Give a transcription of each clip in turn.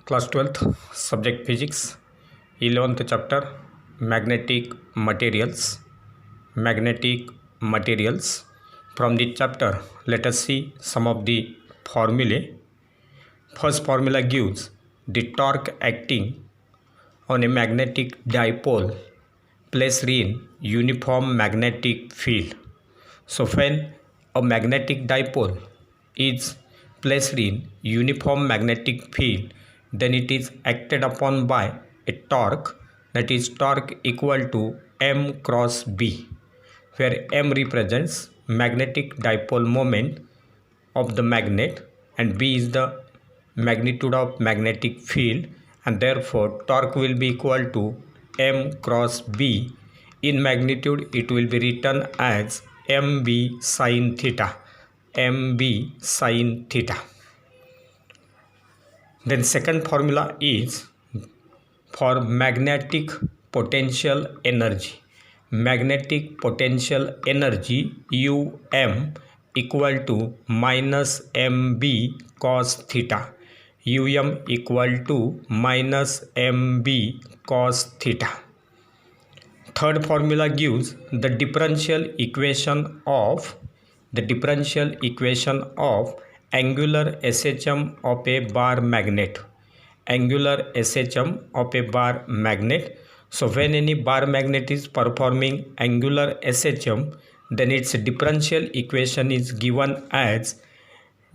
Class 12th, subject physics, 11th chapter, magnetic materials. Magnetic materials. From the chapter, let us see some of the formulae. First formula gives the torque acting on a magnetic dipole placed in uniform magnetic field. So when a magnetic dipole is placed in uniform magnetic field, then it is acted upon by a torque, that is torque equal to M cross B, where M represents magnetic dipole moment of the magnet and B is the magnitude of magnetic field, and therefore torque will be equal to M cross B. In magnitude it will be written as MB sin theta. MB sin theta. Then second formula is for magnetic potential energy. Magnetic potential energy UM equal to minus MB cos theta. UM equal to minus MB cos theta. Third formula gives the differential equation of angular SHM of a bar magnet. Angular SHM of a bar magnet. So when any bar magnet is performing angular SHM, then its differential equation is given as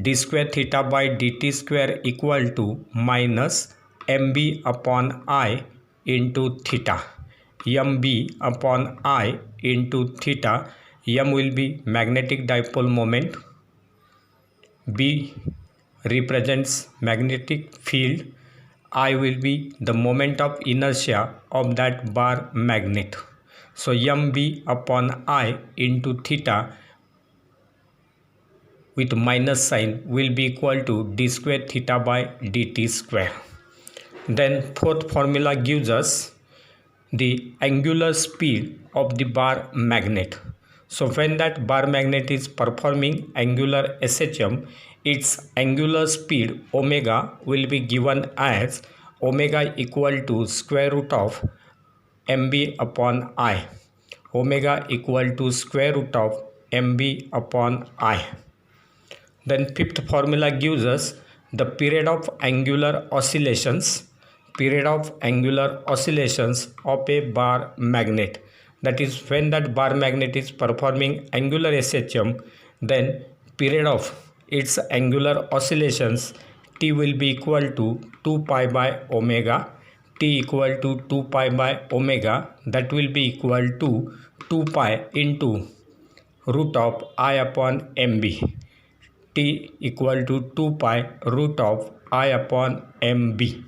d square theta by dt square equal to minus mb upon I into theta. mb upon I into theta. M will be magnetic dipole moment, B represents magnetic field, I will be the moment of inertia of that bar magnet. So mb upon I into theta with minus sign will be equal to d square theta by dt square. Then fourth formula gives us the angular speed of the bar magnet. So when that bar magnet is performing angular SHM, its angular speed omega will be given as omega equal to square root of mb upon I. Omega equal to square root of mb upon I. Then fifth formula gives us the period of angular oscillations of a bar magnet. That is when that bar magnet is performing angular SHM, then period of its angular oscillations t will be equal to 2 pi by omega. T equal to 2 pi by omega, that will be equal to 2 pi into root of I upon mb. T equal to 2 pi root of I upon mb.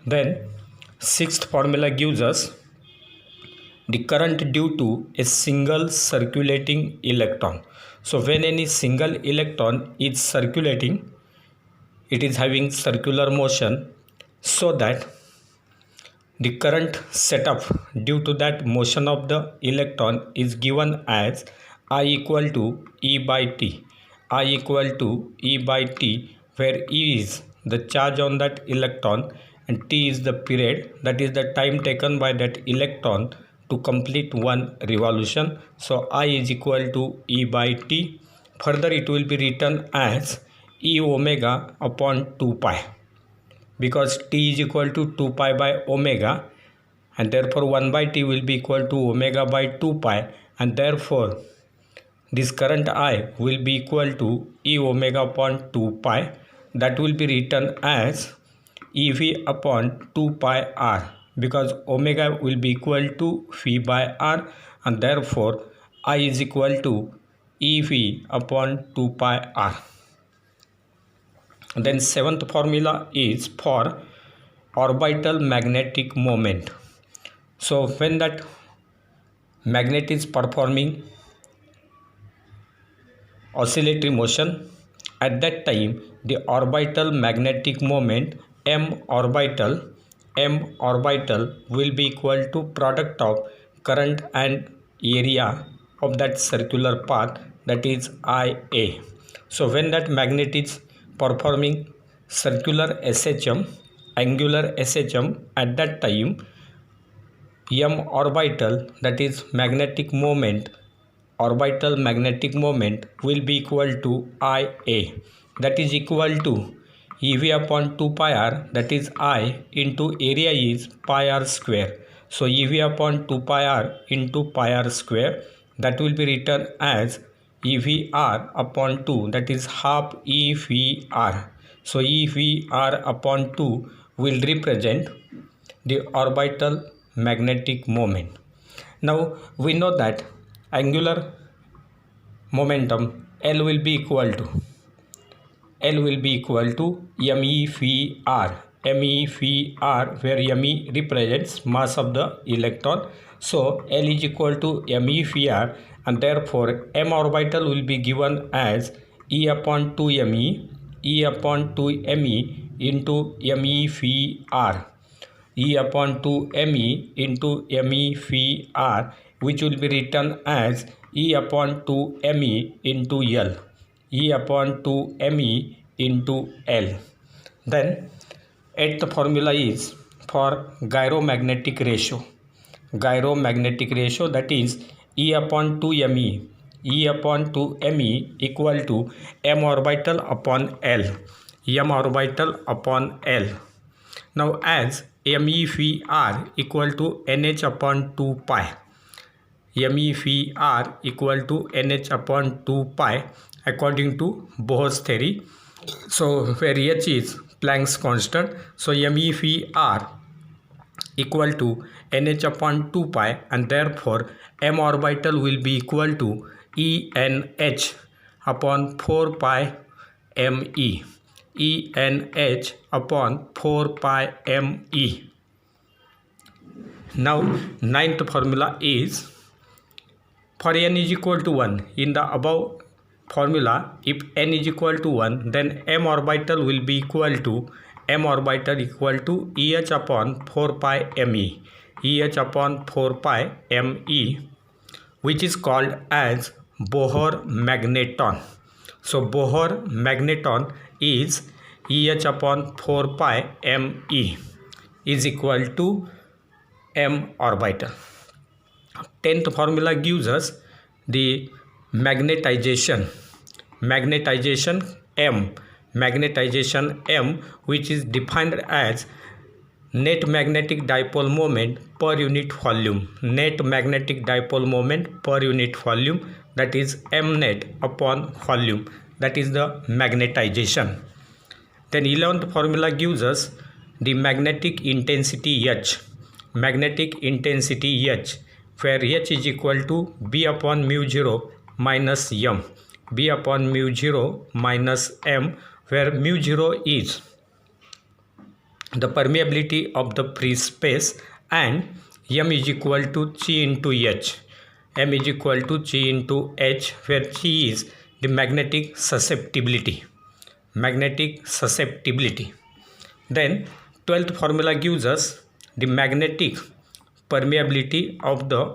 Then sixth formula gives us the current due to a single circulating electron. So when any single electron is circulating, it is having circular motion, so that the current set up due to that motion of the electron is given as I equal to E by T. I equal to E by T, where E is the charge on that electron and T is the period, that is the time taken by that electron to complete one revolution. So I is equal to E by T. Further it will be written as E omega upon 2 pi, because T is equal to 2 pi by omega, and therefore 1 by T will be equal to omega by 2 pi, and therefore this current I will be equal to E omega upon 2 pi. That will be written as EV upon 2 pi R, because omega will be equal to V by R, and therefore I is equal to EV upon 2 pi R. Then seventh formula is for orbital magnetic moment. So when that magnet is performing oscillatory motion, at that time the orbital magnetic moment m orbital will be equal to product of current and area of that circular path, that is IA. So when that magnet is performing circular SHM, angular SHM at that time, m orbital, that is orbital magnetic moment will be equal to Ia, that is equal to EV upon 2 pi r, that is I into area is pi r square. So EV upon 2 pi r into pi r square, that will be written as EVR upon 2, that is half EVR. So EVR upon 2 will represent the orbital magnetic moment. Now we know that angular momentum L will be equal to MEVR, where Me represents mass of the electron. So L is equal to MEVR, and therefore m orbital will be given as E upon 2 Me into MEVR, E upon 2 Me into MEVR, which will be written as E upon 2 Me into L, E upon 2 Me into L. Then eighth formula is for gyromagnetic ratio. Gyromagnetic ratio, that is E upon 2 Me equal to m orbital upon L, m orbital upon L. Now as MEVR equal to NH upon 2 pi, MEVR equal to NH upon 2 pi according to Bohr's theory. So where H is Planck's constant, so MEVR equal to NH upon 2 pi, and therefore m orbital will be equal to ENH upon 4 pi ME, ENH upon 4 pi ME. Now ninth formula is for n is equal to 1. In the above formula, if n is equal to 1, then m orbital will be equal to EH upon 4 pi ME, EH upon 4 pi ME, which is called as Bohr magneton. So Bohr magneton is EH upon 4 pi ME is equal to m orbital. 10th formula gives us the magnetization M, which is defined as net magnetic dipole moment per unit volume, net magnetic dipole moment per unit volume, that is m net upon volume, that is the magnetization. Then 11th formula gives us the magnetic intensity H, where H is equal to B upon mu 0 minus M, B upon mu 0 minus M, where mu 0 is the permeability of the free space and M is equal to Chi into H, M is equal to Chi into H, where Chi is the magnetic susceptibility. Then 12th formula gives us the magnetic permeability of the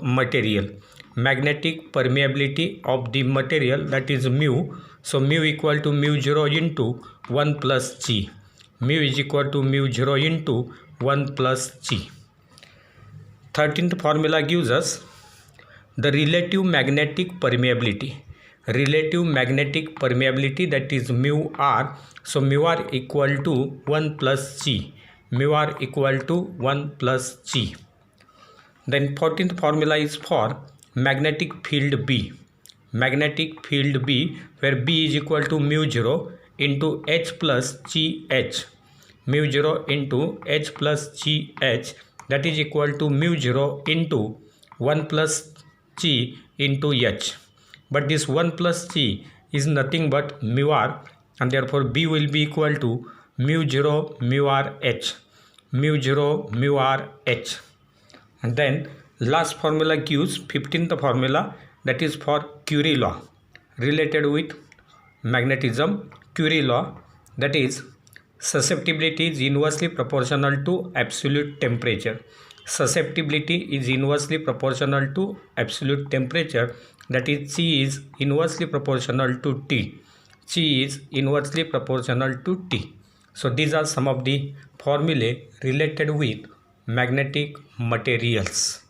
material, that is mu. So mu equal to mu 0 into 1 plus G, mu is equal to mu 0 into 1 plus G. 13th formula gives us the relative magnetic permeability, that is mu r. So mu r equal to 1 plus G, Then 14th formula is for magnetic field B, where B is equal to mu 0 into H plus GH, mu 0 into H plus GH, that is equal to mu 0 into 1 plus G into H. But this 1 plus G is nothing but mu r, and therefore B will be equal to mu 0 mu r H, And then last formula gives 15th formula, that is for Curie law related with magnetism. Curie law, that is susceptibility is inversely proportional to absolute temperature. That is C is inversely proportional to T. So these are some of the formulae related with magnetic materials.